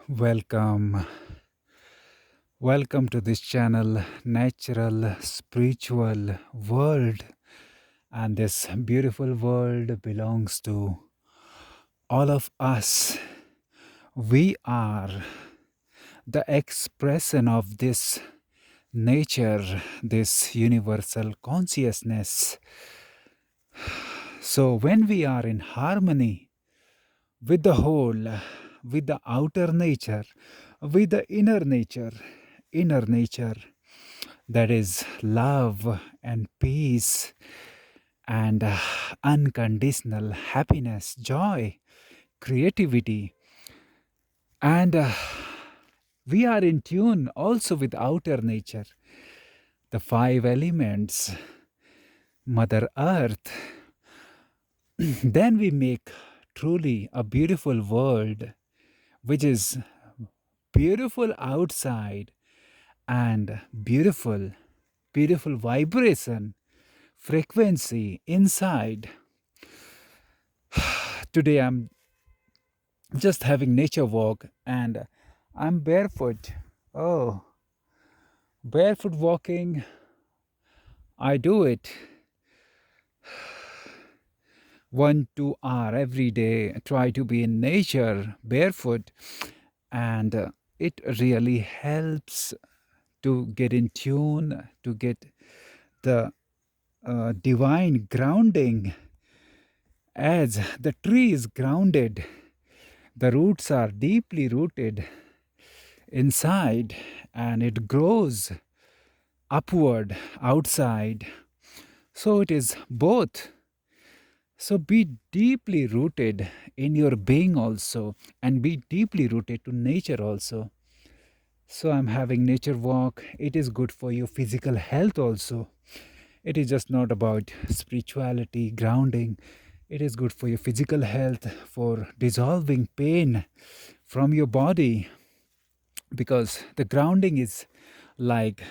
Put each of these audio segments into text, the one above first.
Welcome. Welcome to this channel, Natural Spiritual World. And this beautiful world belongs to all of us. We are the expression of this nature, this universal consciousness. So when we are in harmony with the whole, with the outer nature, with the inner nature, that is love and peace and unconditional happiness, joy, creativity, and we are in tune also with outer nature, the five elements, Mother Earth. Then we make truly a beautiful world, which is beautiful outside and beautiful vibration, frequency inside. Today I'm just having nature walk and I'm barefoot. Oh, barefoot walking, I do it 1 2 hour every day. Try to be in nature barefoot, and it really helps to get in tune, to get the divine grounding. As the tree is grounded, the roots are deeply rooted inside and it grows upward outside. So it is both. So be deeply rooted in your being also and be deeply rooted to nature also. So I'm having nature walk. It is good for your physical health also. It is just not about spirituality, grounding. It is good for your physical health, for dissolving pain from your body, because the grounding is like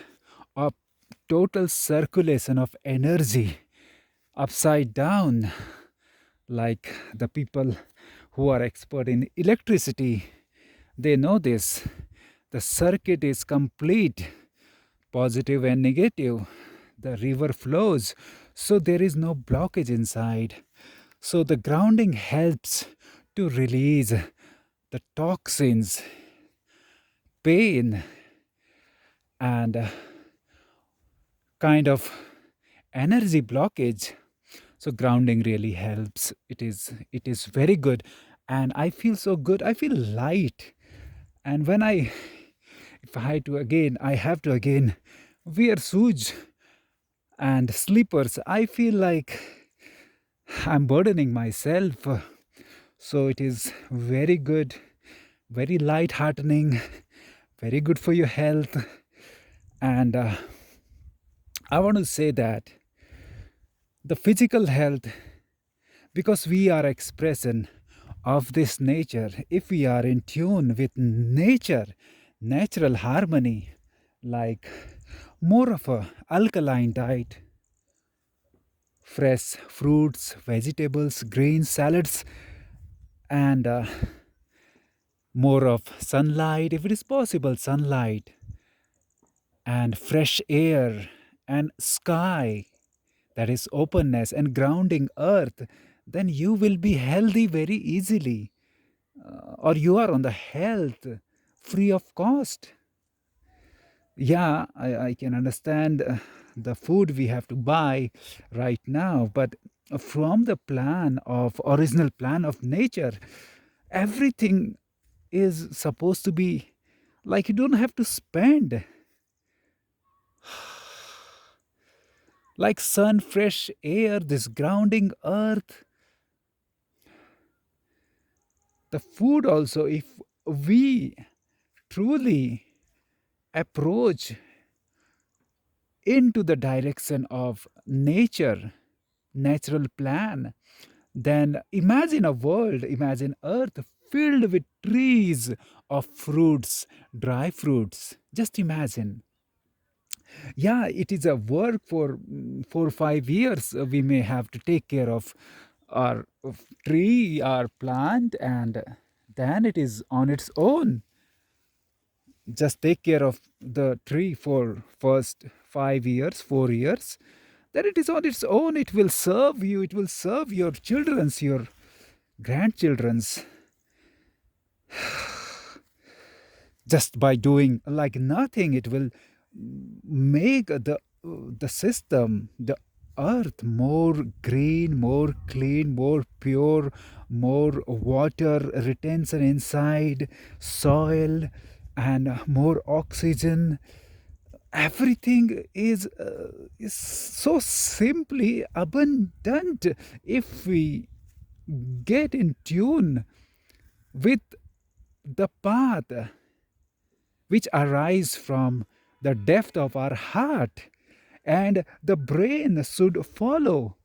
a total circulation of energy upside down, like the people who are expert in electricity, they know this. The circuit is complete, positive and negative. The river flows, so there is no blockage inside. So the grounding helps to release the toxins, pain, and kind of energy blockage. So grounding really helps. It is very good, and I feel so good. I feel light. And when I if I had to again I have to again wear shoes and slippers, I feel like I'm burdening myself. So it is very good, very light heartening, very good for your health. And I want to say that the physical health, because we are expression of this nature, if we are in tune with nature, natural harmony, like more of a alkaline diet, fresh fruits, vegetables, grains, salads, and more of sunlight, if it is possible, sunlight and fresh air and sky, that is openness and grounding earth, then you will be healthy very easily, or you are on the health free of cost. Yeah, I can understand the food we have to buy right now, but from the plan of original plan of nature, everything is supposed to be like you don't have to spend, like sun, fresh air, this grounding earth, the food also. If we truly approach into the direction of nature, natural plan, then imagine a world, imagine earth filled with trees of fruits, dry fruits. Just imagine. Yeah, it is a work for 4 or 5 years. We may have to take care of tree, our plant, and then it is on its own. Just take care of the tree for first 5 years, 4 years, then it is on its own. It will serve you. It will serve your children's, your grandchildren's, just by doing like nothing. It will make the system, the earth more green, more clean, more pure, more water retention inside soil, and more oxygen. Everything is so simply abundant if we get in tune with the path which arise from the depth of our heart, and the brain should follow,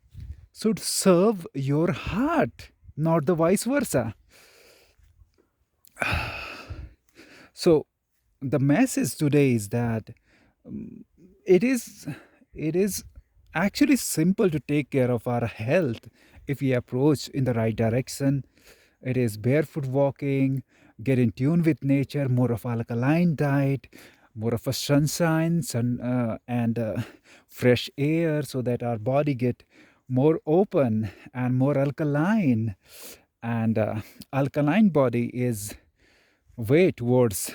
should serve your heart, not the vice versa. So the message today is that it is it is actually simple to take care of our health if we approach in the right direction. It is barefoot walking, get in tune with nature, more of alkaline diet, more of a sunshine, and fresh air, so that our body get more open and more alkaline. And alkaline body is way towards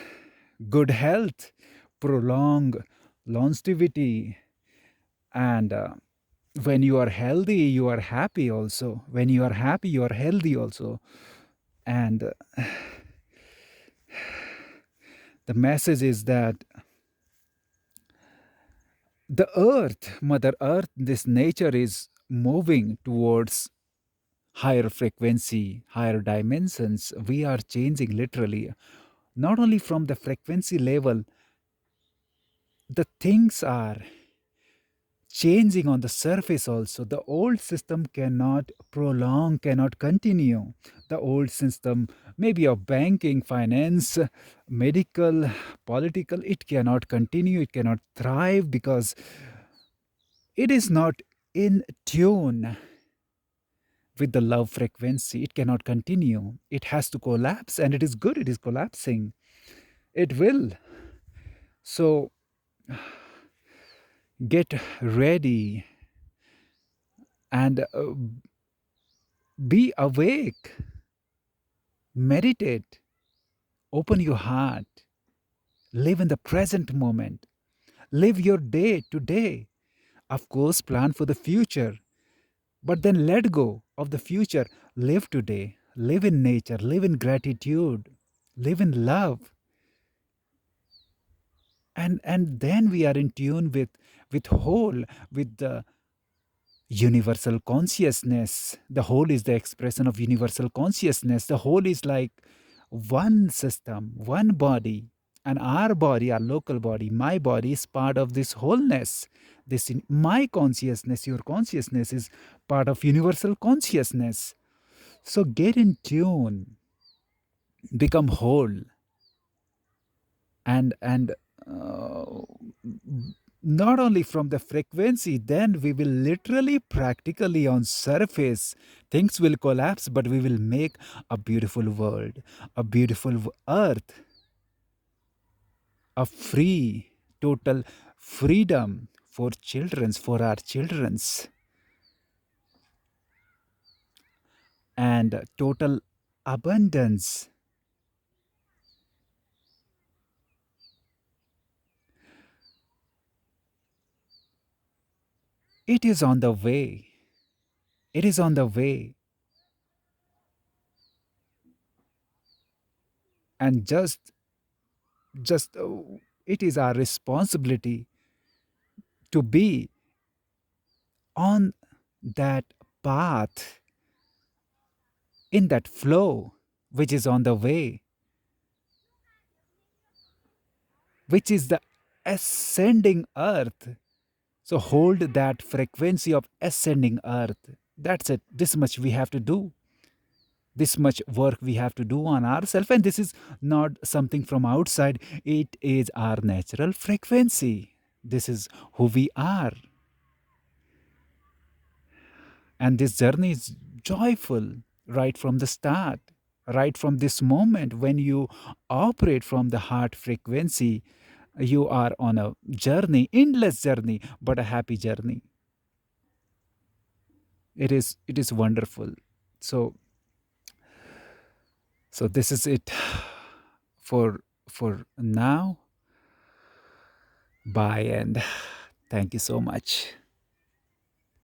good health, prolong longevity, and when you are healthy, you are happy also. When you are happy, you are healthy also. And the message is that the earth, Mother Earth, this nature is moving towards higher frequency, higher dimensions. We are changing literally, not only from the frequency level, the things are changing on the surface also. The old system cannot prolong, cannot continue. The old system, maybe of banking, finance, medical, political, it cannot continue, it cannot thrive because it is not in tune with the love frequency. It cannot continue. It has to collapse, and it is good, it is collapsing. It will. So get ready and be awake, meditate, open your heart, live in the present moment, live your day today. Of course, plan for the future, but then let go of the future. Live today, live in nature, live in gratitude, live in love. And then we are in tune with whole, with the universal consciousness. The whole is the expression of universal consciousness. The whole is like one system, one body. And our body, our local body, my body is part of this wholeness. My consciousness, your consciousness is part of universal consciousness. So get in tune, become whole, and uh, not only from the frequency, then we will literally, practically on surface, things will collapse, but we will make a beautiful world, a beautiful earth, a free, total freedom for children's, for our children's, and total abundance. It is on the way. It is on the way. And just it is our responsibility to be on that path, in that flow which is on the way, which is the ascending earth. So hold that frequency of ascending earth. That's it. This much we have to do. This much work we have to do on ourselves. And this is not something from outside, it is our natural frequency. This is who we are. And this journey is joyful right from the start. right from this moment. When you operate from the heart frequency, you are on a journey, endless journey, but a happy journey. It is wonderful. So this is it for now. Bye, and thank you so much.